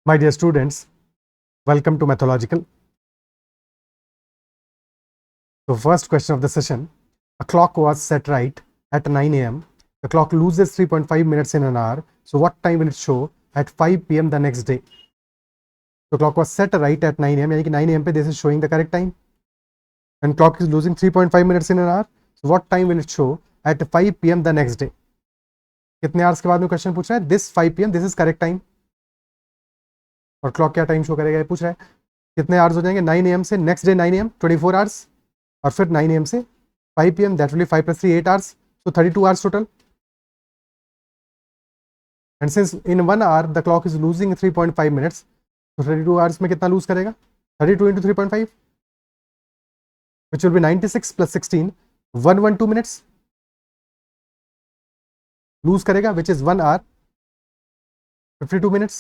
My dear students, welcome to Mathological. So first question of the session, a clock was set right at 9 a.m. The clock loses 3.5 minutes in an hour. So what time will it show at 5 p.m. the next day? The clock was set right at 9 a.m. यानी कि 9 a.m. पे this is showing the correct time. And clock is losing 3.5 minutes in an hour. So what time will it show at 5 p.m. the next day? कितने hours के बाद में question पूछ रहा है. This 5 p.m. this is correct time. और clock क्या time show करेगा ये पूछ रहा है. कितने आवर्स हो जाएंगे 9 a.m. से नेक्स्ट डे 9 a.m. 24 आवर्स और फिर 9 a.m. से 5 p.m. That will be 5 + 3 8 hours. So 32 hours total. And since in 1 hour the clock is losing 3.5 minutes, तो 32 hours में कितना लूज करेगा. 32 into 3.5 which will be 96 + 16 112 minutes loose करेगा, which is 1 hour 52 minutes.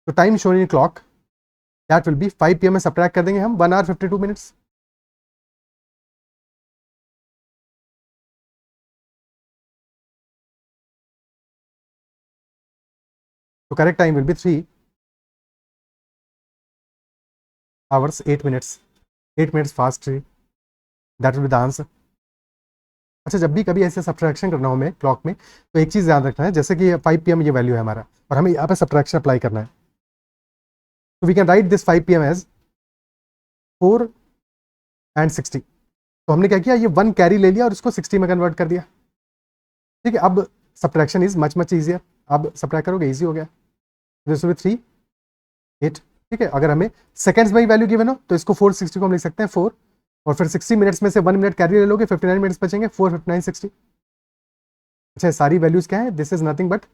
तो time shown in clock that will be 5 p.m. में subtract कर देंगे हम 1 hour 52 minutes. तो correct time will B 3 hours 8 minutes. 8 minutes fast 3. That will be the answer. अच्छा, जब भी कभी ऐसे सब्ट्रैक्शन करना हो हमें क्लॉक में, तो एक चीज़ याद रखना है, जैसे कि 5 p.m. ये वैल्यू है हमारा और हमें यहाँ पे सब्ट्रैक्शन अप्लाई करना है. तो we can write this 5 p.m. As 4 and 60. तो हमने क्या किया, ये 1 कैरी ले लिया और इसको 60 में कन्वर्ट कर दिया. ठीक है, अब subtraction is much much easier. अब सब्ट्रैक्ट करोगे ईजी हो गया. This will B 3 8. ठीक है, अगर हमें सेकंड्स में ही वैल्यू गिवन हो तो इसको 460 को हम लिख सकते हैं 4 और फिर 60 मिनट्स में से 1 मिनट कैरी ले लोगे, 59 मिनट्स बचेंगे, 4 59 60. अच्छा, सारी वैल्यूज क्या है, this is nothing but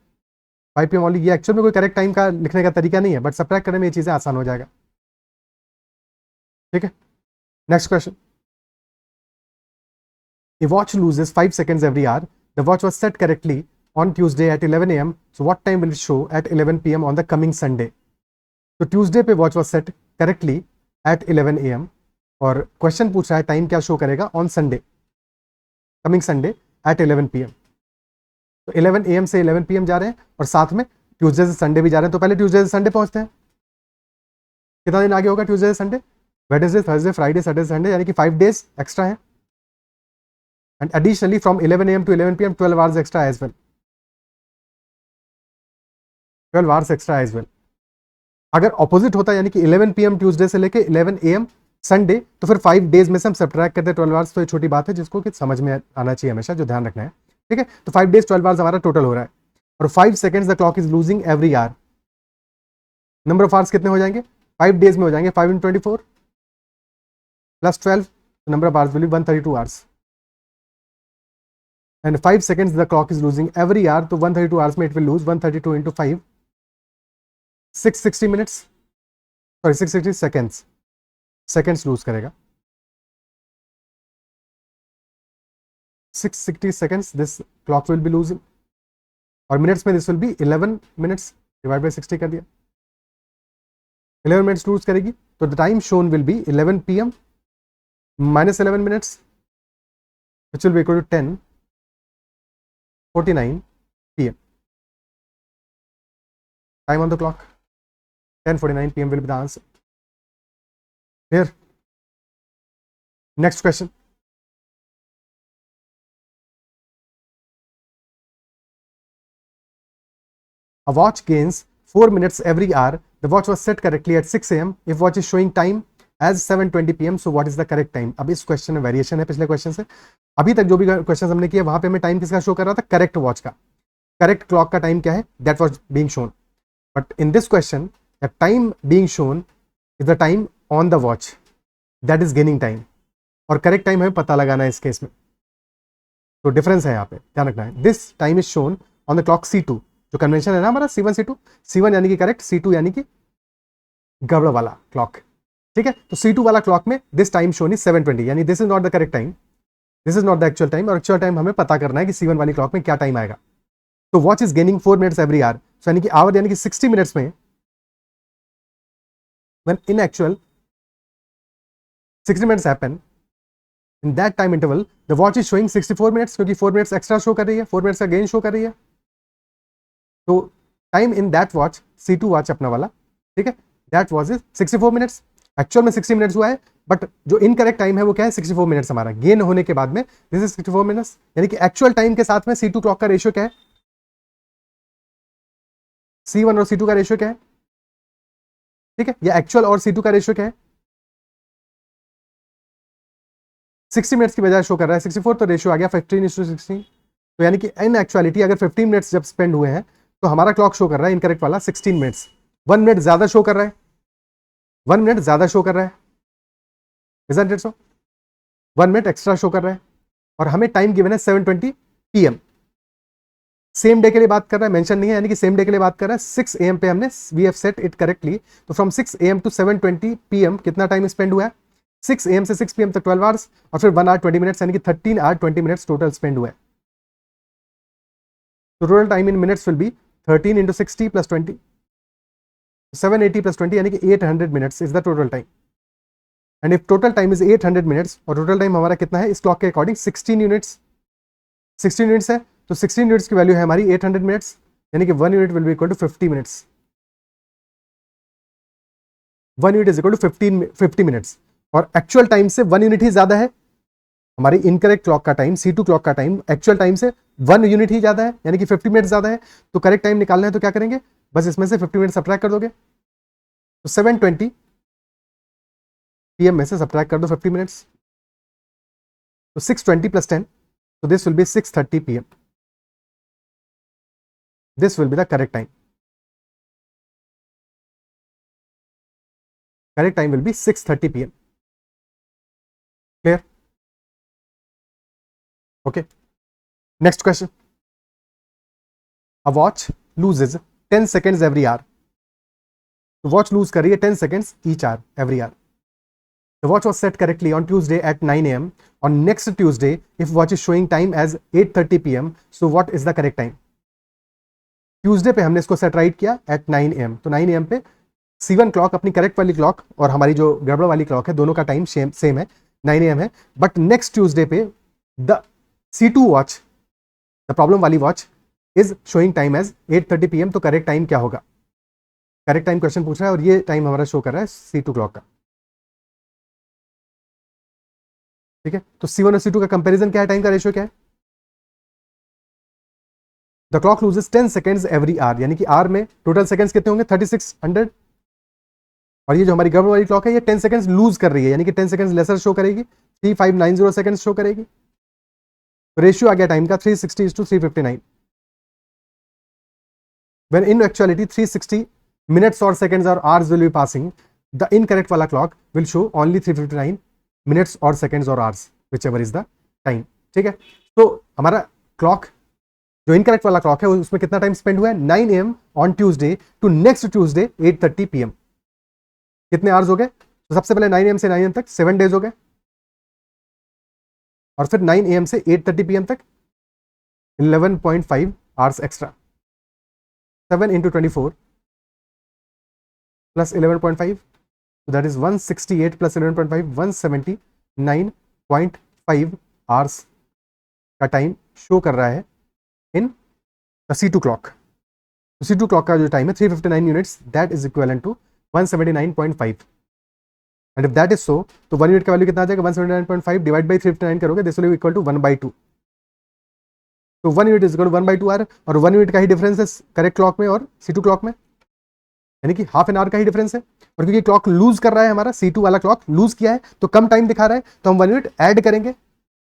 5 p.m. Only. ये एक्चुअल में कोई करेक्ट टाइम का लिखने का तरीका नहीं है, बट सब्ट्रैक्ट करने में ये चीज़ें आसान हो जाएगा. ठीक है, next question. A watch loses 5 seconds every hour. The watch was set correctly on Tuesday at 11 a.m. So what time will it show at 11 p.m. on the coming Sunday? तो ट्यूसडे पे watch was set correctly at 11 a.m. और question पूछ रहा है time क्या show करेगा on Sunday, coming Sunday at 11 p.m. तो 11 a.m. से 11 p.m. जा रहे हैं और साथ में ट्यूसडे से संडे भी जा रहे हैं. तो पहले ट्यूसडे से संडे पहुंचते हैं. कितना दिन आगे होगा ट्यूसडे से Sunday? Wednesday Thursday Friday Saturday Sunday, यानी कि 5 days एक्स्ट्रा है. And additionally from 11 a.m. to 11 p.m. 12 hours extra as well. 12 hours extra as well. अगर ऑपोजिट होता यानी कि 11 p.m. ट्यूसडे से लेके 11 a.m. संडे, तो फिर 5 days में से हम सब्ट्रैक्ट करते हैं 12 आवर्स. तो ये छोटी बात है जिसको कि समझ में आना चाहिए हमेशा, जो ध्यान रखना है. ठीक है, तो 5 days 12 आवर्स हमारा टोटल हो रहा है और 5 seconds the clock is losing every hour. Number of hours कितने हो जाएंगे 5 days में हो जाएंगे 5 × 24 + 12. Number of hours will be 132 hours. And 5 seconds the clock is losing every hour. तो 132 hours में it will lose 132 into 5 660 minutes, sorry 660 seconds lose करेगा. 660 seconds this clock will be losing और minutes में this will be 11 minutes divided by 60 कर दिया. 11 minutes lose करेगी. तो the time shown will be 11 p.m. minus 11 minutes which will be equal to 10:49 p.m. Time on the clock 10:49 p.m. will be the answer. Here, next question. A watch gains 4 minutes every hour. The watch was set correctly at 6 a.m. If watch is showing time as 7:20 p.m. so what is the correct time? अब इस question में variation है पिछले question से. अभी तक जो भी क्वेश्चन हमने किए वहां पे हमें टाइम किसका शो कर रहा था, करेक्ट वॉच का. करेक्ट क्लॉक का टाइम क्या है, that was being shown. But in this question the time being shown is the time on the watch, that is gaining time. और करेक्ट टाइम हमें पता लगाना है इस केस में. तो डिफरेंस है यहाँ पे, ध्यान रखना है. This time is shown on the clock C2. जो कन्वेंशन है ना हमारा C1 C2, C1 यानी कि करेक्ट, C2 यानी कि गड़बड़ वाला क्लॉक. ठीक है, तो C2 वाला क्लॉक में दिस टाइम शोन इज 7:20, यानी this is not the correct time, this is not the actual time. और एक्चुअल टाइम हमें पता करना है कि C1 वाली क्लॉक में क्या टाइम आएगा. तो watch is gaining 4 minutes every hour. सो यानी कि आवर यानी कि 60 मिनट्स में, when in actual 60 minutes happen, in that time interval the watch is showing 64 minutes क्योंकि 4 minutes एक्स्ट्रा शो कर रही है, 4 minutes का गेन शो कर रही है. तो time in that watch, C2 watch अपना वाला, ठीक है, that watch is 64 minutes. Actual में 60 मिनट्स हुआ है, बट जो इनकरेक्ट टाइम है वो क्या है, 64 मिनट्स हमारा गेन होने के बाद में, दिस इज 64 मिनट्स। यानी कि एक्चुअल टाइम के साथ में C2 क्लॉक का रेशियो क्या है, C1 और C2 का रेशियो क्या है, ठीक है, या एक्चुअल और C2 का रेशियो क्या है, 60 मिनट्स की बजाय शो कर रहा है 64, तो रेशियो आ गया 15:16। तो यानी कि इन एक्चुअलिटी अगर 15 मिनट्स जब स्पेंड हुए हैं तो हमारा क्लॉक शो कर रहा है इनकरेक्ट वाला 16 मिनट्स, 1 मिनट ज्यादा शो कर रहा है, 1 मिनट ज्यादा शो कर रहा है, isn't it so, 1 minute extra show कर रहा है, और हमें टाइम गिवन है 7:20 PM। सेम डे के लिए बात कर रहा है, मेंशन नहीं है, यानी कि सेम डे के लिए बात कर रहा है। 6 AM पे हमने we have set it correctly, तो फ्रॉम 6 AM टू 7:20 PM कितना टाइम स्पेंड हुआ है, 6 AM से 6 PM तक 12 आवर्स, और फिर 1 आवर 20 मिनट्स, यानी कि 13 आवर 20 मिनट्स टोटल स्पेंड हुआ है। तो total time in minutes will be 13 into 60 plus 20, 780 plus 20, यानी कि 800 minutes is the total time. And if total time is 800 minutes, और टोटल टाइम हमारा कितना है इस क्लॉक के अकॉर्डिंग 16 यूनिट्स, 16 यूनिट्स है, तो 16 यूनिट्स की वैल्यू है हमारी 800 मिनट्स, यानी कि 1 unit will be equal to 50 minutes, 1 unit is equal to 50 minutes. और एक्चुअल टाइम से 1 यूनिट ही ज्यादा है, हमारी इनकरेक्ट क्लॉक का टाइम, C2 क्लॉक का टाइम एक्चुअल टाइम से 1 यूनिट ही ज्यादा है, यानी कि 50 मिनट ज्यादा है। तो करेक्ट टाइम निकालना है तो क्या करेंगे, बस इसमें से 50 मिनट सब्ट्रैक्ट कर दोगे, तो 7:20 PM में से सब्ट्रैक्ट कर दो 50 मिनट्स, तो 6:20 plus 10, so this will be 6:30 PM. This will be the correct time. Correct time will be 6:30 PM. Clear? Okay. Next question. A watch loses 10 seconds every hour. The watch lose कर रही है 10 seconds each hour, every hour. The watch was set correctly on Tuesday at 9 AM. On next Tuesday, if watch is showing time as 8:30 PM, so what is the correct time? Tuesday पे हमने इसको set right किया at 9 AM, तो 9 AM पे C1 clock अपनी correct वाली clock और हमारी जो गड़बड़ वाली क्लॉक है, दोनों का टाइम सेम है, 9 AM है। बट नेक्स्ट ट्यूसडे पे the C2 watch, the problem वाली watch is showing time as 8:30 PM, तो करेक्ट टाइम क्या होगा, करेक्ट टाइम क्वेश्चन पूछ रहा है, और ये टाइम हमारा शो कर रहा है C2 क्लॉक का, ठीक है। तो C1 और C2 का कंपेरिजन क्या है, टाइम का रेशियो क्या है, the clock loses 10 seconds every hour, यानी कि आर में टोटल सेकेंड्स कितने होंगे 3600, और ये जो हमारी गड़बड़ वाली क्लॉक है ये 10 सेकंड्स लूज कर रही है, यानी कि 10 सेकंड्स लेसर शो करेगी, 3590 सेकंड्स शो करेगी। रेशियो आ गया टाइम का 360:359, when in actuality 360 minutes or seconds or hours will be passing, the incorrect वाला clock will show only 359 minutes or seconds or hours, whichever is the time, ठीक है। तो हमारा clock जो incorrect वाला क्लॉक है उसमें कितना टाइम स्पेंड हुआ है, 9 AM on Tuesday to next Tuesday 8:30 PM, कितने आवर्स हो गए, तो सबसे पहले 9 AM से 9 AM तक 7 डेज हो गए, और फिर 9 AM से 8:30 PM तक 11.5 hours extra, 7 into 24 plus 11.5, so that is 168 plus 11.5, 179.5 hours का टाइम शो कर रहा है इन C2 क्लॉक। तो C2 क्लॉक का जो टाइम है 359 units, that is equivalent to 179.5, and if that is so, तो 1 यूनिट का वैल्यू कितना आ जाएगा, 179.5 डिवाइड बाई 359 करोगे, this will be equal to 1/2, तो 1 unit is equal to 1/2 hour, और 1 यूनिट का ही डिफरेंस है करेक्ट क्लॉक में और C2 क्लॉक में, यानी कि हाफ एन आवर का ही डिफरेंस है। और क्योंकि क्लॉक लूज कर रहा है, हमारा C2 वाला क्लॉक लूज किया है तो कम टाइम दिखा रहा है, तो हम 1 यूनिट ऐड करेंगे,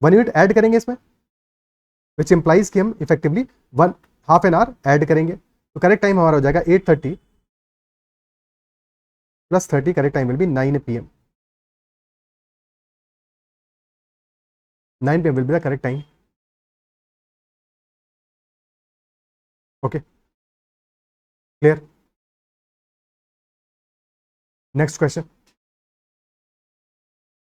1 यूनिट ऐड करेंगे इसमें, विच इंप्लाइज कि हम effectively half an hour add करेंगे। तो करेक्ट टाइम हमारा हो जाएगा 8:30 plus 30, correct time will B 9 PM, 9 PM will be the correct time. Okay, clear? Next question.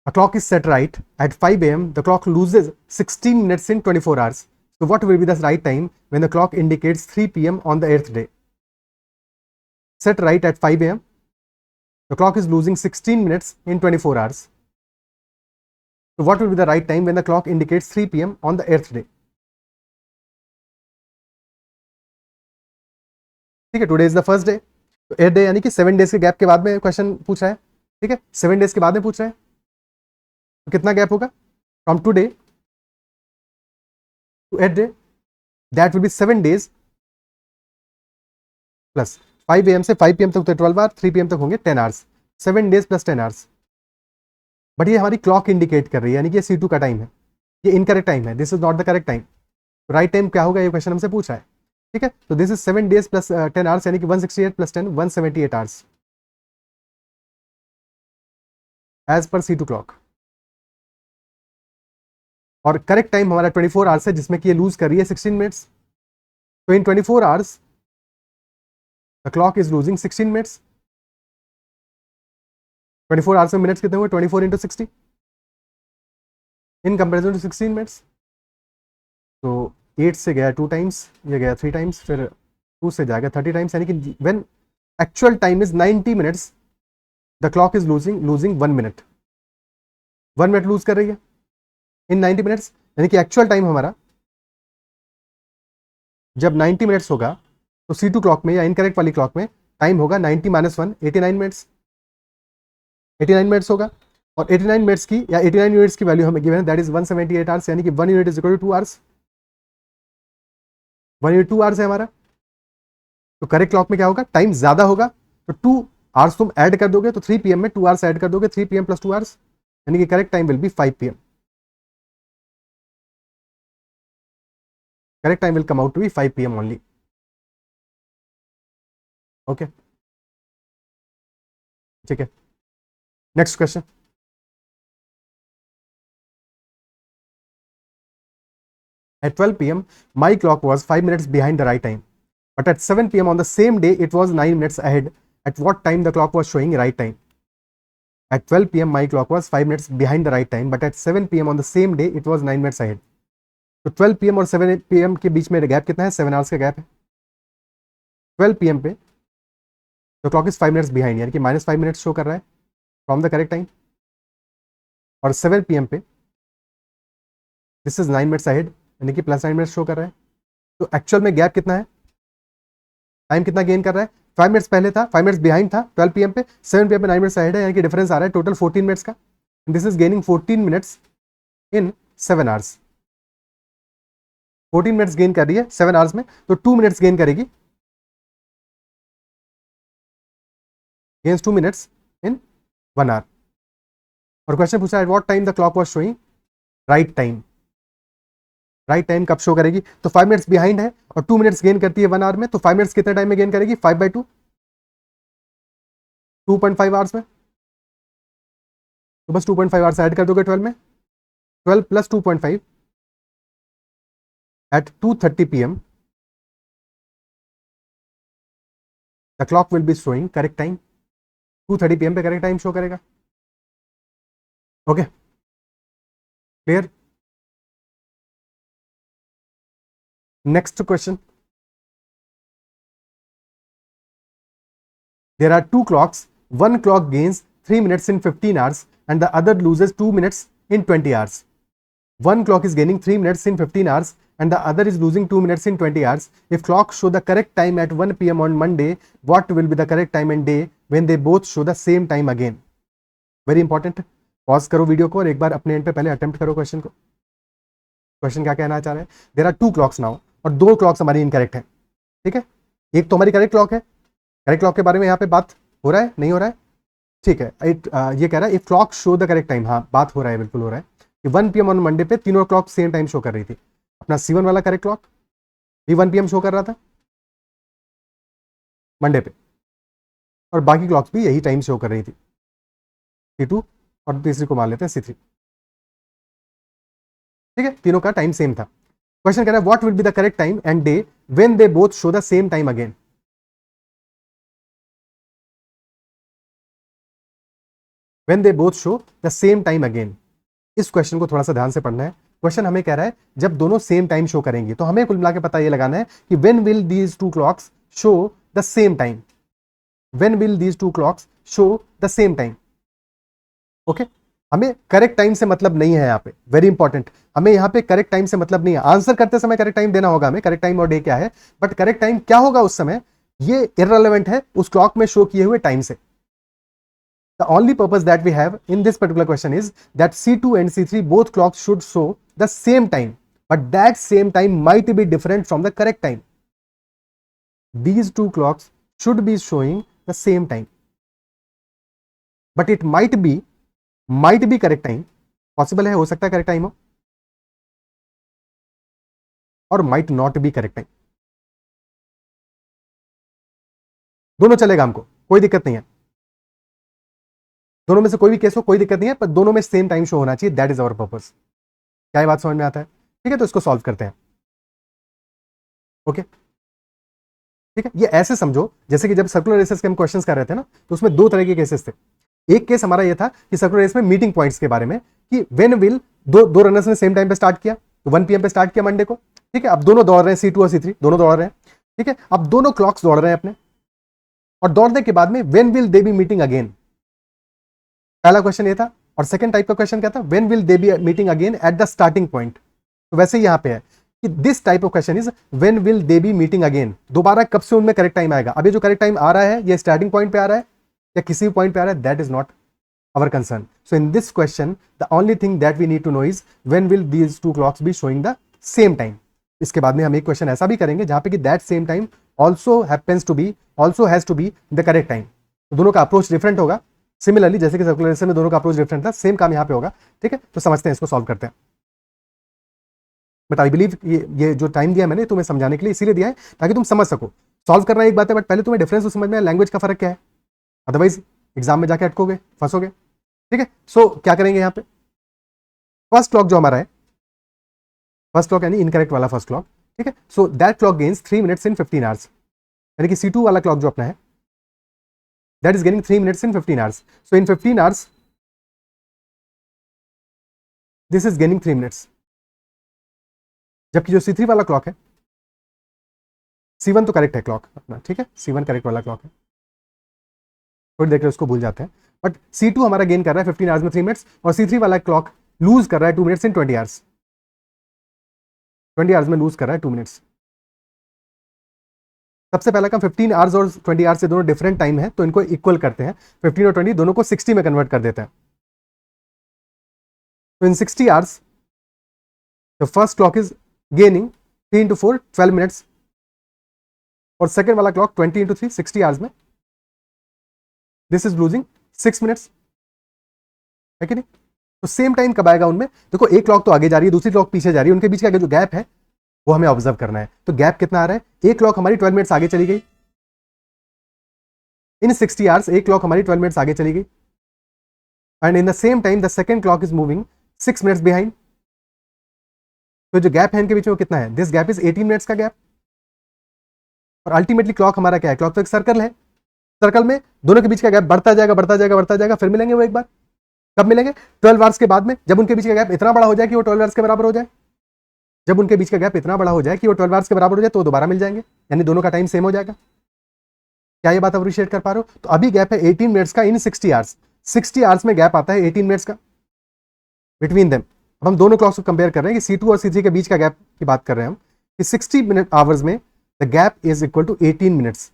A clock is set right at 5 AM. The clock loses 16 minutes in 24 hours. So what will be the right time when the clock indicates 3 PM on the 8th day? Set right at 5 AM. The clock is losing 16 minutes in 24 hours. So what will be the right time when the clock indicates 3 PM on the 8th day? ठीक है, today is the first day, तो 8 day यानी कि 7 days के gap के बाद में question पूछ रहा है। ठीक है, 7 डेज के बाद में पूछ रहा है, तो कितना गैप होगा from today to 8 day, that will be 7 days plus 5 AM से 5 PM तक तो 12 आवर, 3 PM तक होंगे 10 hours, 7 days plus 10 hours. But ये हमारी क्लॉक इंडिकेट कर रही है, यानी कि C2 का टाइम है, ये इनकरेक्ट टाइम है, this is not the correct time. Right time क्या होगा, ये क्वेश्चन हमसे पूछ रहा है। ठीक है, तो this is 7 days plus 10 hours, यानी कि 168 plus 10 178 hours as per C2 clock. और करेक्ट टाइम हमारा 24 आवर्स है, जिसमें कि ये लूज कर रही है 16 मिनट्स। तो in 24 hours the clock is losing 16 minutes. 24 hours में मिनट्स कितने हुए, 24 into 60 in comparison to 16 minutes. तो 8 से गया 2 टाइम्स, ये गया 3 टाइम्स, फिर 2 से जाएगा 30 टाइम्स, यानी कि when actual time is 90 minutes the clock is losing 1 minute, 1 minute lose कर रही है इन 90 मिनट्स। यानी कि एक्चुअल टाइम हमारा जब 90 मिनट्स होगा तो C2 क्लॉक में या इनकरेक्ट वाली क्लॉक में टाइम होगा 90 - 1 89 मिनट्स, 89 मिनट्स होगा। और 89 मिनट्स की या 89 यूनिट्स की वैल्यू हमें गिवन है, दैट इज 178 आवर्स, यानी कि 1 unit is equal to 2 hours, 1 unit 2 hours है हमारा। तो करेक्ट क्लॉक में क्या होगा, टाइम ज्यादा होगा, तो 2 आवर्स तुम ऐड कर दोगे तो 3 PM में 2 आवर्स ऐड कर दोगे, 3 PM प्लस 2 आवर्स, यानी कि correct time will be 5 PM। Correct time will come out to be 5 PM only. Okay, ठीक है, next question. At 12 PM, my clock was 5 minutes behind the right time. But at 7 PM on the same day, it was 9 minutes ahead. At what time the clock was showing right time? At 12 PM, my clock was 5 minutes behind the right time. But at 7 PM on the same day, it was 9 minutes ahead. तो 12 PM और 7 PM के बीच में gap कितना है, 7 hours का gap है। 12 PM पे तो क्लॉक इज 5 मिनट्स बिहाइंड, यानी कि -5 मिनट्स शो कर रहा है फ्रॉम द करेक्ट टाइम। और 7 PM पे दिस इज 9 मिनट्स अहेड, यानी कि +9 मिनट्स शो कर रहा है। तो एक्चुअल में गैप कितना है, टाइम कितना गेन कर रहा है, 5 मिनट्स पहले था, 5 मिनट्स बिहाइंड था 12 PM पे, 7 PM पे 9 मिनट्स अहेड है, यानी कि डिफरेंस आ रहा है टोटल 14 मिनट्स का। This is gaining 14 minutes in 7 hours, 14 minutes gain कर रही है 7 आवर्स में, तो 2 मिनट्स गेन करेगी, गेन्स 2 मिनट्स इन 1 आवर। और क्वेश्चन पूछा है what time the clock was showing right time, right time कब शो करेगी, तो 5 मिनट्स बिहाइंड है और 2 मिनट्स गेन करती है 1 आवर में, तो 5 मिनट्स कितने टाइम में गेन करेगी, 5/2, 2.5 आवर्स में। तो बस 2.5 आवर्स ऐड कर दोगे 12 में, 12 plus 2.5 at 2:30 PM the clock will be showing correct time, 2:30 PM पे करेक्ट टाइम शो करेगा। Okay, clear. Next question, there are 2 clocks, one clock gains 3 minutes in 15 hours and the other loses 2 minutes in 20 hours. One clock is gaining 3 minutes in 15 hours and the other is losing 2 minutes in 20 hours. If clocks show the correct time at 1 PM on Monday, what will be the correct time and day when they both show the same time again? Very important. Pause करो video को और एक बार अपने and पे पहले attempt करो question को। Question क्या कहना चाह रहे हैं, देयर आर 2 क्लॉक्स नाउ, और 2 क्लॉक्स हमारी इनकरेक्ट है। ठीक है, एक तो हमारी करेक्ट क्लॉक है, करेक्ट क्लॉक के बारे में यहाँ पे बात हो रहा है, नहीं हो रहा है, ठीक है। ये कह रहा है if clock show the correct time, हाँ बात हो रहा है, बिल्कुल हो रहा है कि 1 PM ऑन मंडे पे तीनों क्लॉक सेम टाइम शो कर रही थी। अपना C1 वाला करेक्ट क्लॉक भी 1 PM शो कर रहा था मंडे पे, और बाकी क्लॉक्स भी यही टाइम शो कर रही थी, C2 और तीसरी को मान लेते हैं C3। ठीक है, तीनों का टाइम सेम था। क्वेश्चन कह रहा है what will be the correct time and day when they both show the same time again. When they both show the same time again, इस क्वेश्चन को थोड़ा सा ध्यान से पढ़ना है। क्वेश्चन हमें कह रहा है जब दोनों सेम टाइम शो करेंगे, तो हमें कुल मिला के पता ये लगाना है कि when will these 2 clocks show the same time, when will these 2 clocks show the same time। Okay, हमें करेक्ट टाइम से मतलब नहीं है यहाँ पे, वेरी इंपॉर्टेंट, हमें यहाँ पे करेक्ट टाइम से मतलब नहीं है। आंसर करते समय करेक्ट टाइम देना होगा हमें, करेक्ट टाइम और डे क्या है, बट करेक्ट टाइम क्या होगा उस समय ये इररेलेवेंट है उस क्लॉक में शो किए हुए टाइम से. The only purpose that we have in this particular question is that C2 and C3 both clocks should show the same time, but that same time might be different from the correct time. These two clocks should be showing the same time, but it might be correct time. Possible है, हो सकता है correct time हो, और might not be correct time. दोनों चलेगा हमको, कोई दिक्कत नहीं है. दोनों में से कोई भी केस हो कोई दिक्कत नहीं है, पर दोनों में सेम टाइम शो होना चाहिए. That is our purpose. क्या ये बात समझ में आता है? ठीक है, तो इसको सॉल्व करते हैं. ओके, ठीक है. ये ऐसे समझो जैसे कि जब सर्कुलर रेसेस के हम क्वेश्चंस कर रहे थे ना, तो उसमें दो तरह के केसेस थे. एक केस हमारा ये था कि सर्कुलर रेस में मीटिंग पॉइंट्स के बारे में, कि व्हेन विल दो रनर्स ने सेम टाइम पे स्टार्ट किया, तो 1 PM पे स्टार्ट किया मंडे को. ठीक है, अब दोनों दौड़ रहे हैं, C2 और C3 दोनों दौड़ रहे हैं. ठीक है, अब दोनों क्लॉक्स दौड़ रहे हैं अपने, और दौड़ने के बाद में when will they B meeting again. पहला क्वेश्चन ये था. और सेकंड टाइप का क्वेश्चन क्या था? When will they B meeting again at the starting point. तो वैसे ही यहां पे है कि this type of question is when will they B meeting again. दोबारा कब से उनमें करेक्ट टाइम आएगा? अब ये जो करेक्ट टाइम आ रहा है ये स्टार्टिंग पॉइंट पे आ रहा है या किसी भी पॉइंट पे आ रहा है, that is not our concern. So in this question the only thing that we need to know is when will these two clocks be showing the same time. इसके बाद में हम एक क्वेश्चन ऐसा भी करेंगे जहां पे कि that same time also happens to be also has to be the correct time. तो दोनों का अप्रोच डिफरेंट होगा. सिमिलरली जैसे कि सर्कुलर रेस में दोनों का अप्रोच डिफरेंट था, सेम काम यहाँ पे होगा. ठीक है, तो समझते हैं, इसको सॉल्व करते हैं. बट आई बिलीव ये जो टाइम दिया मैंने तुम्हें समझाने के लिए इसीलिए दिया है ताकि तुम समझ सको. सॉल्व करना एक बात है, बट पहले तुम्हें डिफरेंस तो समझ में, लैंग्वेज का फर्क क्या है, अदरवाइज एग्जाम में जाके अटकोगे, फंसोगे. ठीक है, सो क्या करेंगे यहाँ पे? फर्स्ट क्लॉक जो हमारा है, फर्स्ट क्लॉक यानी इनकरेक्ट वाला फर्स्ट क्लॉक. ठीक है, so that clock gains 3 minutes in 15 hours. यानी कि C2 वाला क्लॉक जो अपना है, that is gaining 3 minutes in 15 hours. So in 15 hours this is gaining 3 minutes. जबकि जो C3 वाला क्लॉक है, C1 तो करेक्ट है क्लॉक अपना. ठीक है, C1 करेक्ट वाला क्लॉक है, थोड़ी देर के उसको भूल जाते हैं. बट C2 हमारा गेन कर रहा है 15 hours में 3 minutes, और C3 वाला क्लॉक लूज कर रहा है 2 minutes in 20 hours. 20 hours में लूज कर रहा है 2 minutes. सबसे पहला काम 15 hours और 20 hours से दोनों डिफरेंट टाइम है, तो इनको इक्वल करते हैं. 15 और 20 दोनों को 60 में कन्वर्ट कर देते हैं. तो इन 60 hours the first clock is gaining 3 into 4 12 minutes, और सेकेंड वाला क्लॉक 20 into 3 60 hours में दिस इज लूजिंग 6 minutes. है कि नहीं? तो सेम टाइम कब आएगा उनमें? देखो, एक क्लॉक तो आगे जा रही है, दूसरी क्लॉक पीछे जा रही है, उनके बीच का जो गैप है वो हमें ऑब्जर्व करना है. तो गैप कितना आ रहा है? एक क्लॉक हमारी 12 minutes आगे चली गई. इन 60 hours एक क्लॉक हमारी 12 minutes आगे चली गई, and in the same time the second clock is moving 6 minutes behind. तो जो गैप है इनके बीच में वो कितना है? दिस गैप इज 18 minutes का गैप. और अल्टीमेटली क्लॉक हमारा क्या है? क्लॉक तो एक सर्कल है. सर्कल में दोनों के बीच का गैप बढ़ता जाएगा बढ़ता जाएगा बढ़ता जाएगा, फिर मिलेंगे वो एक बार. कब मिलेंगे? 12 hours के बाद में, जब उनके बीच का गैप इतना बड़ा हो जाए कि वो 12 hours के बराबर हो जाए. जब उनके बीच का गैप इतना बड़ा हो जाए कि वो 12 hours के बराबर हो जाए, तो दोबारा मिल जाएंगे, यानी दोनों का टाइम सेम हो जाएगा. क्या ये बात अप्रिशिएट कर पा रहे हो? तो अभी गैप है 18 minutes का इन 60 hours. 60 hours में गैप आता है 18 minutes का बिटवीन देम. अब हम दोनों क्लॉक्स को कंपेयर कर रहे हैं कि C2 और C3 के बीच का गैप की बात कर रहे हैं हम, कि 60 hours में the gap is equal to 18 minutes.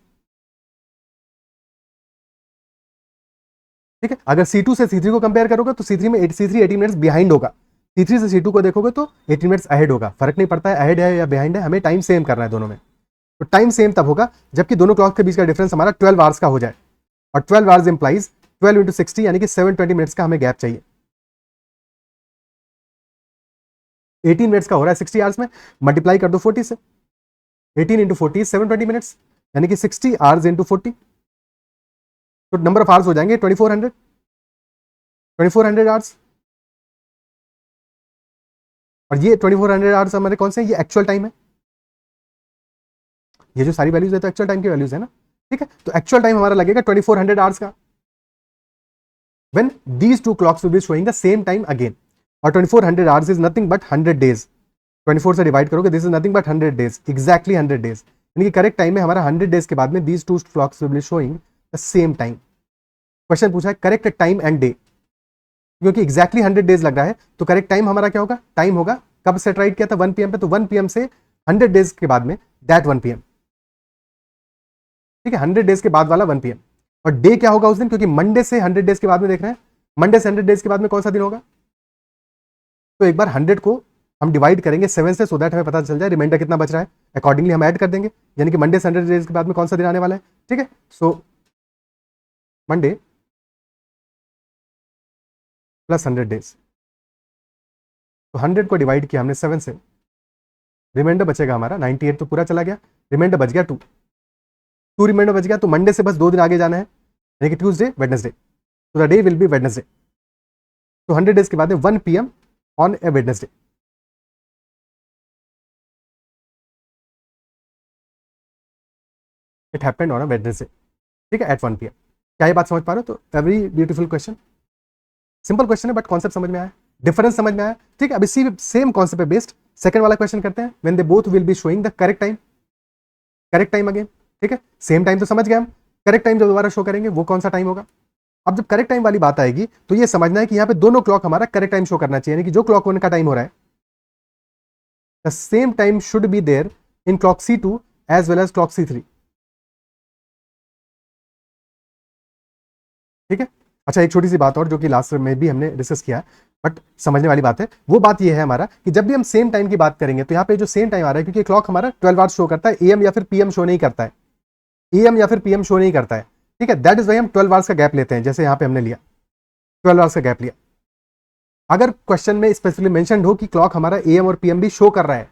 ठीक है, अगर C2 से C3 को कंपेयर करोगे तो C3 18 minutes बिहाइंड होगा. C3 से C2 को देखोगे तो 18 minutes अहेड होगा. फर्क नहीं पड़ता है अहेड है या बिहाइंड है, हमें टाइम सेम करना है दोनों में. तो टाइम सेम तब होगा जबकि दोनों क्लॉक के बीच का डिफरेंस हमारा 12 hours का हो जाए, और 12 hours इंप्लाइज 12 into 60 यानी कि 720 minutes का हमें गैप चाहिए. 18 minutes का हो रहा है 60 hours में, मल्टीप्लाई कर दो 40 से. 18 into 40 720 minutes, यानी कि 60 hours into 40, तो नंबर ऑफ आवर्स हो जाएंगे 2400 आवर्स. और ये 2400 आवर्स हमारे कौन से? ये एक्चुअल टाइम है. ये जो सारी वैल्यूज है तो एक्चुअल टाइम की वैल्यूज है ना. ठीक है, तो एक्चुअल टाइम हमारा लगेगा 2400 आवर्स का when these two clocks will be showing the same time again. और 2400 hours is nothing but 100 days. 24 से डिवाइड करोगे, this is nothing but 100 days, exactly 100 days. यानी कि करेक्ट टाइम में हमारा 100 days के बाद में these two clocks will be showing the same time. Question पूछा है करेक्ट टाइम एंड डे, क्योंकि एग्जैक्टली 100 days लग रहा है, तो करेक्ट टाइम हमारा क्या होगा? टाइम होगा कब सेट राइट किया था? 1 PM पे, तो 1 PM से 100 days के बाद में दैट 1 PM. ठीक है, 100 डेज के बाद वाला 1 PM। और डे क्या होगा उस दिन, क्योंकि मंडे से 100 डेज के बाद में देख रहे हैं, मंडे से 100 डेज के बाद में कौन सा दिन होगा। तो एक बार 100 को हम डिवाइड करेंगे 7 से, सो दैट हमें पता चल जाए रिमाइंडर कितना बच रहा है, अकॉर्डिंगली हम ऐड कर देंगे, यानी कि मंडे से 100 डेज के बाद में कौन सा दिन आने वाला है। ठीक है, सो मंडे प्लस 100 डेज, तो 100 को डिवाइड किया हमने 7 से, रिमाइंडर बचेगा हमारा 98, तो पूरा चला गया, रिमाइंडर बच गया 2 रिमाइंडर बच गया। तो मंडे से बस 2 दिन आगे जाना है, यानी कि ट्यूसडे वेडनेसडे, तो the day will be Wednesday. तो 100 डेज के बाद में 1 PM on A Wednesday. It happened on a Wednesday, ठीक है, एट 1 PM। क्या ये बात समझ पा रहे हो। तो every beautiful question, simple question है बट कॉन्सेप्ट समझ में आया, डिफरेंस समझ में आया। ठीक है, अब इसी सेम कॉन्सेप्ट पे बेस्ड सेकंड वाला क्वेश्चन करते हैं। When they both will be showing the correct time, correct time again. ठीक है, सेम टाइम तो समझ गए हम, करेक्ट टाइम जो दोबारा शो करेंगे वो कौन सा टाइम होगा। अब जब करेक्ट टाइम वाली बात आएगी तो ये समझना है कि यहाँ पे दोनों क्लॉक हमारा करेक्ट टाइम शो करना चाहिए, यानी कि जो क्लॉक 1 का टाइम हो रहा है the same time should be there in clock C2 as well as clock C3। ठीक है, अच्छा एक छोटी सी बात और जो कि लास्ट में भी हमने डिस्कस किया बट समझने वाली बात है, वो बात ये है हमारा कि जब भी हम सेम टाइम की बात करेंगे तो यहाँ पे जो सेम टाइम आ रहा है, क्योंकि क्लॉक हमारा 12 आवर्स शो करता है, AM या फिर PM शो नहीं करता है, AM या फिर PM शो नहीं करता है। ठीक है, दैट इज वाई हम 12 आवर्स का गैप लेते हैं, जैसे यहाँ पे हमने लिया 12 आवर्स का गैप लिया। अगर क्वेश्चन में स्पेसिफिकली मेंशन्ड हो कि क्लॉक हमारा AM और PM भी शो कर रहा है,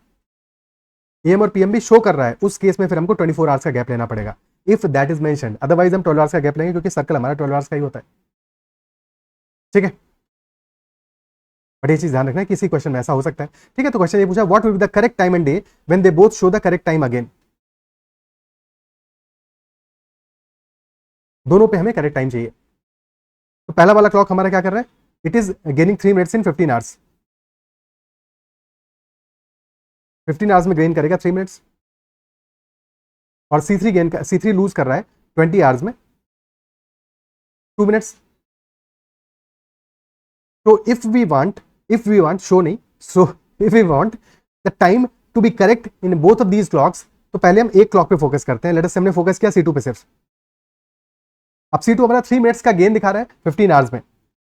AM और PM भी शो कर रहा है, उस केस में फिर हमको 24 आवर्स का गैप लेना पड़ेगा, if that is mentioned. Otherwise हम 12 आवर्स का गैप लेंगे, क्योंकि सर्कल हमारा 12 आवर्स का ही होता है। ठीक है, बट ये चीज ध्यान रखना है, किसी क्वेश्चन में ऐसा हो सकता है। ठीक है, तो क्वेश्चन ये पूछा what will be the correct time and day when they both show the correct time again. दोनों पे हमें करेक्ट टाइम चाहिए। तो पहला वाला क्लॉक हमारा क्या कर रहा है, it is gaining 3 minutes in 15 hours, 15 hours में गेन करेगा 3 मिनट्स। और C3 लूज कर रहा है 20 आवर्स में 2 मिनट्स। तो इफ वी वांट शो नहीं, so if we want the time to be correct in both of these clocks, तो पहले हम एक क्लॉक पे फोकस करते हैं। लेट अस से हमने फोकस किया C2 पे सिर्फ। अब C2 हमारा 3 मिनट्स का गेन दिखा रहा है 15 आवर्स में,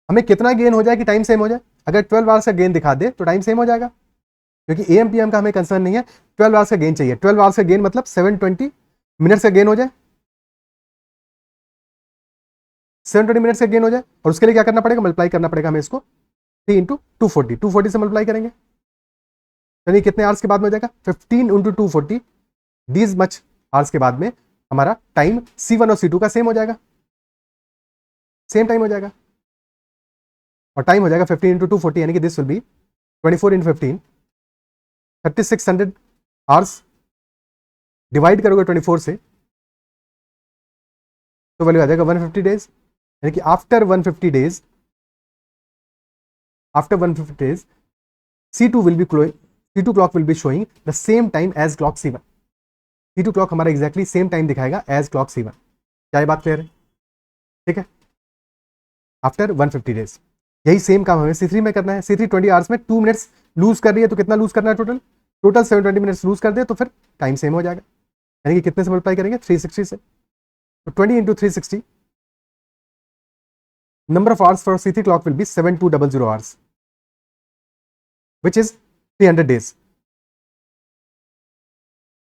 हमें कितना गेन हो जाए कि टाइम सेम हो जाए। अगर 12 आवर्स का गेन दिखा दे तो टाइम सेम हो जाएगा, क्योंकि AM PM का हमें कंसर्न नहीं है, 12 आवर्स का गेन चाहिए। 12 आवर्स का गेन मतलब 720 मिनट्स का गेन हो जाए, 720 मिनट्स का गेन हो जाए। और उसके लिए क्या करना पड़ेगा, मल्टीप्लाई करना पड़ेगा हमें इसको 3 इंटू 240 से मल्टीप्लाई करेंगे, यानी कितने आवर्स के बाद में हो जाएगा 15 इंटू 240, दीज मच आवर्स के बाद में हमारा टाइम C1 और C2 का सेम हो जाएगा, सेम टाइम हो जाएगा। और टाइम हो जाएगा 15 इंटू 240, यानी कि this will B 24 into 15, 3600 hours. Divide करोगे 24 से तो वैल्यू आ जाएगा 150 डेज, यानी कि after 150 days C2 clock will be showing the same time as clock C1। C2 clock हमारा एग्जैक्टली सेम टाइम दिखाएगा एज क्लॉक C1। क्या ये बात क्लियर है। ठीक है, आफ्टर 150 डेज यही सेम काम हमें C3 में करना है। C3 20 आवर्स में 2 मिनट्स लूज कर रही है, तो कितना लूज करना है टोटल 720 मिनट्स लूज कर दे, तो फिर टाइम सेम हो जाएगा, यानी कि कितने से मल्टीप्लाई करेंगे 360 से। तो 20 into 360, number of hours for C3 clock will be 7200 hours, which is 300 days।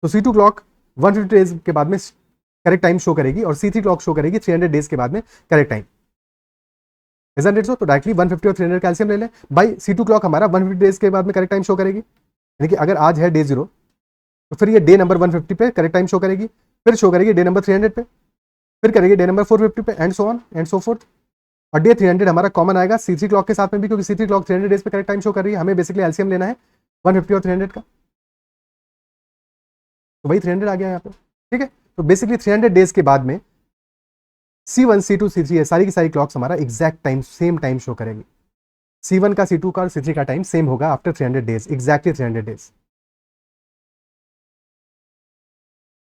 तो C2 क्लॉक 150 डेज के बाद में करेक्ट टाइम शो करेगी और C3 क्लॉक शो करेगी 300 डेज के बाद में correct time. Isn't it so. तो डायरेक्टली 150 और 300 कैल्शियम ले लें भाई। C2 क्लॉक हमारा 150 डेज के बाद में करेक्ट टाइम शो करेगी, यानी कि अगर आज है डे 0 तो फिर ये डे नंबर 150 पे करेक्ट टाइम शो करेगी, फिर शो करेगी डे नंबर 300 पे, फिर करेगी डे नंबर 450 पे, and so on and so fourth. और डे 300 हमारा कॉमन आएगा C3 क्लॉक के साथ में भी, क्योंकि C3 क्लॉक 300 डेज पे करेक्ट टाइम शो कर रही है। हमें बेसिकली एलसीएम लेना है 150 और 300 का, तो भाई 300 आ गया यहाँ पे। ठीक है, तो बेसिकली 300 डेज के बाद में C1 C2 C3 है सारी की सारी क्लॉक्स हमारा exact time same time show करेगी। C1 का C2 का और C3 का टाइम सेम होगा आफ्टर 300 डेज, एग्जैक्टली 300 डेज।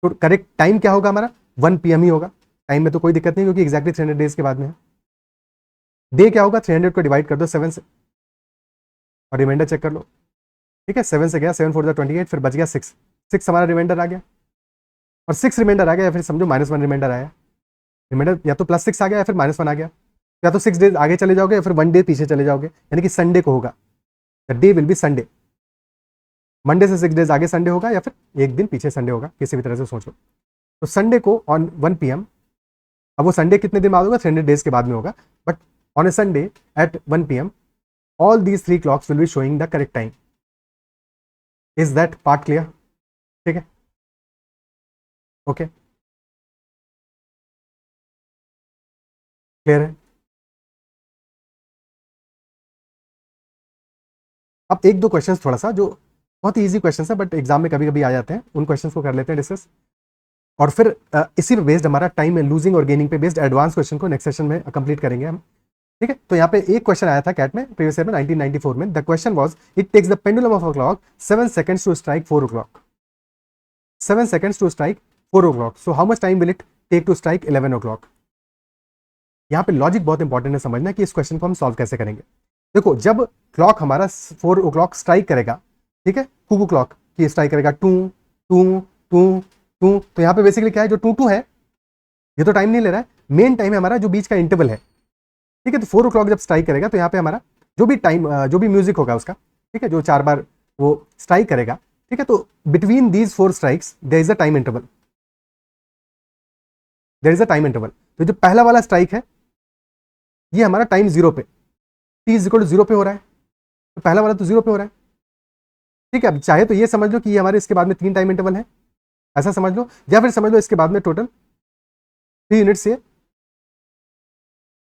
तो करेक्ट टाइम क्या होगा हमारा 1 PM ही होगा। टाइम में तो कोई दिक्कत नहीं, क्योंकि एग्जैक्टली 300 डेज के बाद में है। डे क्या होगा 300 को डिवाइड कर दो 7 से और रिमाइंडर चेक कर लो। ठीक है, 7 से गया 7 4 28, फिर बच गया 6 हमारा रिमाइंडर आ गया। और 6 रिमाइंडर आ गया या फिर समझो -1 रिमाइंडर आया, रिमाइंडर या तो +6 आ गया या फिर -1 आ गया, या तो 6 डेज आगे चले जाओगे या फिर 1 डे पीछे चले जाओगे, यानी कि संडे को होगा, the day will be Sunday, Monday से 6 डेज आगे संडे होगा या फिर एक दिन पीछे संडे होगा, किसी भी तरह से सोचो। तो संडे को ऑन 1 PM, अब वो संडे कितने दिन बाद होगा, 300 डेज के बाद में होगा, but on a Sunday at 1 PM all these 3 clocks will be showing the correct time. Is that part clear? ठीक है, ओके, क्लियर है। अब एक दो क्वेश्चंस थोड़ा सा जो बहुत ही इजी क्वेश्चंस है बट एग्जाम में कभी कभी आ जाते हैं, उन क्वेश्चंस को कर लेते हैं डिस्कस, और फिर इसी पे बेस्ड हमारा टाइम में लूजिंग और गेनिंग पे बेस्ड एडवांस क्वेश्चन को नेक्स्ट सेशन में कंप्लीट करेंगे हम। ठीक है, तो यहाँ पे एक क्वेश्चन आया था कैट में प्रीवियस ईयर में 1994 में। The question was it takes the pendulum of a clock 7 seconds to strike 4 o'clock, 7 seconds to strike 4 o'clock, so how much time will it take to strike 11 o'clock? यहाँ पे logic बहुत important है समझना कि इस question को हम solve कैसे करेंगे। देखो, जब क्लॉक हमारा 4 o'clock स्ट्राइक करेगा, ठीक है, कुकू क्लॉक की स्ट्राइक करेगा, टू टू टू टू, तो यहाँ पे बेसिकली क्या है, जो टू टू है ये तो टाइम नहीं ले रहा है, मेन टाइम है हमारा जो बीच का इंटरवल है। ठीक है, तो 4 o'clock जब स्ट्राइक करेगा तो यहाँ पे हमारा जो भी टाइम जो भी म्यूजिक होगा उसका, ठीक है, जो 4 बार वो स्ट्राइक करेगा, ठीक है, तो between these 4 strikes there is a time interval, there is a time interval. तो जो पहला वाला स्ट्राइक है ये हमारा टाइम 0 पे, t इज इक्वल टू 0 पे हो रहा है, तो पहला वाला तो 0 पे हो रहा है। ठीक है, अब चाहे तो ये समझ लो कि ये हमारे इसके बाद में 3 टाइम इंटरवल है, ऐसा समझ लो, या फिर समझ लो इसके बाद में टोटल 3 यूनिट्स ये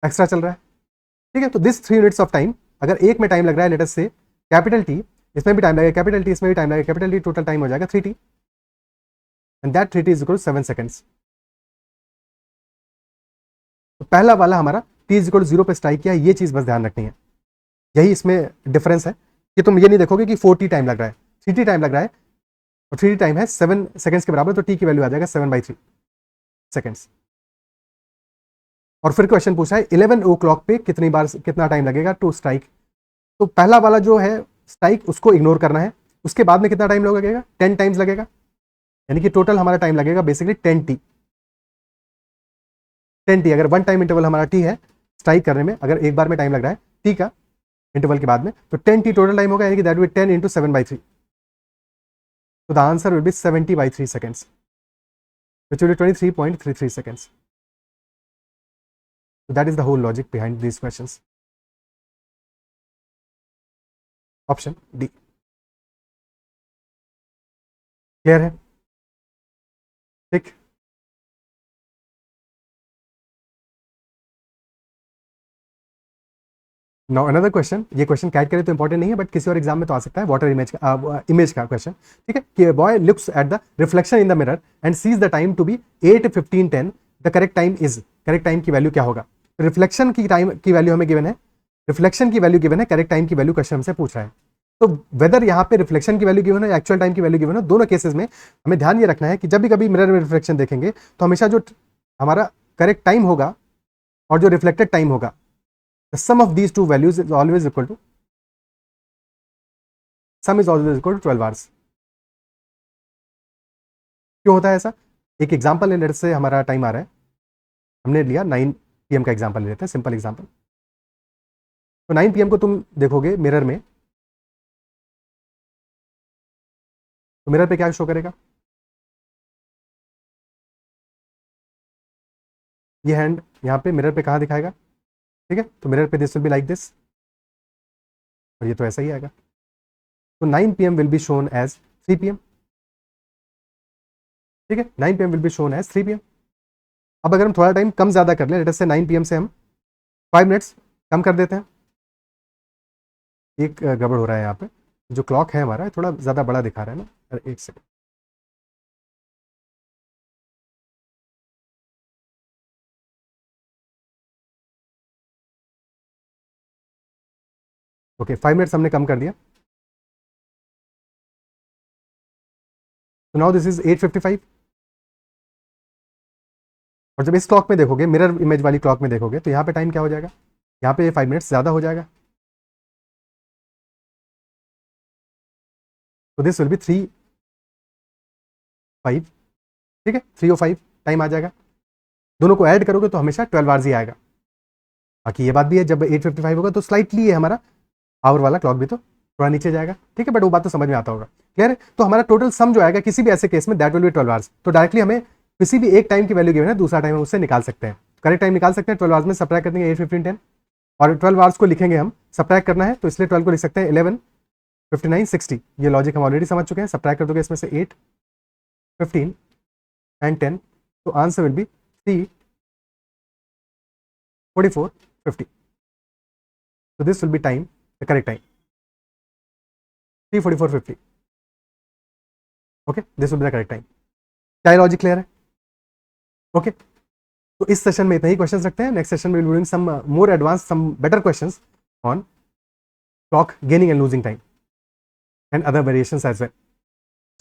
एक्स्ट्रा चल रहा है। ठीक है, तो दिस 3 यूनिट्स ऑफ टाइम, अगर एक में टाइम लग रहा है लेट अस से कैपिटल टी, इसमें भी टाइम लगेगा कैपिटल टी, इसमें भी टाइम लगेगा कैपिटल टी, टोटल टाइम हो जाएगा 3t, and that 3t is equal to 7 seconds. तो पहला वाला हमारा t इज इक्वल टू 0 पे स्ट्राइक किया है, ये चीज बस ध्यान रखनी है, यही इसमें डिफरेंस है कि तुम ये नहीं देखोगे कि 4t टाइम लग रहा है, 3t टाइम लग रहा है, और 3t टाइम है 7 सेकंड्स के बराबर, तो t की वैल्यू आ जाएगा 7/3 सेकंड्स। और फिर क्वेश्चन पूछा है 11 o'clock पे कितनी बार कितना टाइम लगेगा टू स्ट्राइक, तो पहला वाला जो है स्ट्राइक उसको इग्नोर करना है, उसके बाद में कितना टाइम लगेगा, 10 टाइम्स लगेगा, यानी कि टोटल हमारा टाइम लगेगा बेसिकली 10t, 10t, अगर 1 टाइम इंटरवल हमारा t है स्ट्राइक करने में, अगर एक बार में टाइम लग रहा है t का इंटरवल के बाद में, तो 10t टोटल टाइम होगा, यानी कि दैट विल 10 into 7/3, तो the answer will be 70/3 seconds, which will be 23.33 seconds. So that is the whole logic behind these questions. Option D. Clear है? ठीक। नाउ अनदर क्वेश्चन, ये क्वेश्चन कैट करे तो important नहीं है बट किसी और एग्जाम में तो आ सकता है, वाटर इमेज का क्वेश्चन। ठीक है, कि boy looks at the reflection in the mirror and sees the time to be 8:15:10, the correct time is, correct time की वैल्यू क्या होगा? रिफ्लेक्शन की टाइम की वैल्यू हमें गिवन है, रिफ्लेक्शन की वैल्यू गिवन है, करेक्ट टाइम की वैल्यू क्वेश्चन हमसे पूछ रहा है। तो वेदर यहाँ पे रिफ्लेक्शन की वैल्यू गिवन है, एक्चुअल टाइम की वैल्यू गिवन है, दोनों केसेस में हमें ध्यान ये रखना है कि जब भी कभी मिरर में रिफ्लेक्शन देखेंगे तो हमेशा जो हमारा करेक्ट टाइम होगा और जो रिफ्लेक्टेड टाइम होगा, the sum of these two values is always equal to, sum is always equal to 12 hours। क्यों होता है ऐसा? एक एग्जांपल ले लेते से, हमारा टाइम आ रहा है, हमने लिया 9 PM का एग्जांपल ले लेते हैं, सिंपल एग्जांपल। तो 9 PM को तुम देखोगे मिरर में, तो मिरर पे क्या शो करेगा? ये हैंड यहाँ पे मिरर पे कहाँ दिखाएगा? ठीक है, तो मिरर पे this will be like this, और ये तो ऐसा ही आएगा। तो 9 PM will be shown as 3 PM। ठीक है, 9 PM will be shown as 3 PM। अब अगर हम थोड़ा टाइम कम ज्यादा कर लें, लेट अस से 9 PM से हम 5 मिनट्स कम कर देते हैं, एक गड़बड़ हो रहा है यहाँ पे, जो क्लॉक है हमारा थोड़ा ज्यादा बड़ा दिखा रहा है ना, अरे एक सेकंड, ओके 5 मिनट्स हमने कम कर दिया, तो नाउ दिस इज 8:55। और जब इस क्लॉक में देखोगे, मिरर इमेज वाली क्लॉक में देखोगे, तो यहाँ पे टाइम क्या हो जाएगा? यहाँ पे 5 मिनट्स ज्यादा हो जाएगा, तो दिस विल बी 3:05 ठीक है, 3:05 टाइम आ जाएगा। दोनों को ऐड करोगे तो हमेशा 12 आवर्स ही आएगा। बाकी ये बात भी है, जब 8:55 होगा तो स्लाइटली ये हमारा आवर वाला क्लॉक भी तो थोड़ा नीचे जाएगा, ठीक है, बट वो बात तो समझ में आता होगा। क्लियर है? तो हमारा टोटल सम जो आएगा किसी भी ऐसे केस में दैट विल बी 12 आवर्स। तो डायरेक्टली हमें किसी भी एक टाइम की वैल्यू गिवन है, दूसरा टाइम हम उससे निकाल सकते हैं। करेक्ट टाइम निकाल सकते हैं 12 आवर्स में, सब्ट्रैक्ट कर देंगे 8, 15, 10 और 12 आवर्स को लिखेंगे हम, सब्ट्रैक्ट करना है तो इसलिए 12 को लिख सकते हैं 11, 59, 60। ये लॉजिक हम ऑलरेडी समझ चुके हैं। सब्ट्रैक्ट कर दोगे इसमें से 8, 15 एंड 10, तो answer will be 3, 44, 50। So this will be time, the correct time, 3:44:50. Okay, this will be the correct time. क्या लॉजिक क्लियर है? ओके, तो इस सेशन में इतना ही क्वेश्चंस रखते हैं। नेक्स्ट सेशन में will be doing some more advance, some better questions on clock gaining and losing time and other variations as well.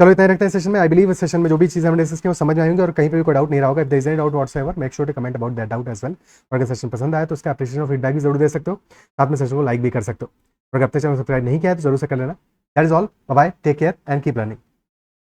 चलो इतना ही रखते हैं सेशन में। आई बिलीव इस सेशन में जो भी चीज़ें हमने डिस्कस की वो समझ में आएंगे और कहीं पे भी कोई डाउट नहीं रहा होगा। If there is any doubt whatsoever, make sure to comment about that doubt as well. और अगर सेशन पसंद आया तो उसका एप्रिशिएशन और फीडबैक भी जरूर दे सकते हो, साथ में सेशन को लाइक भी कर सकते हो। और अगर अब तक चैनल सब्सक्राइब नहीं किया है तो जरूर से कर लेना। That is all, bye bye, take care and keep learning.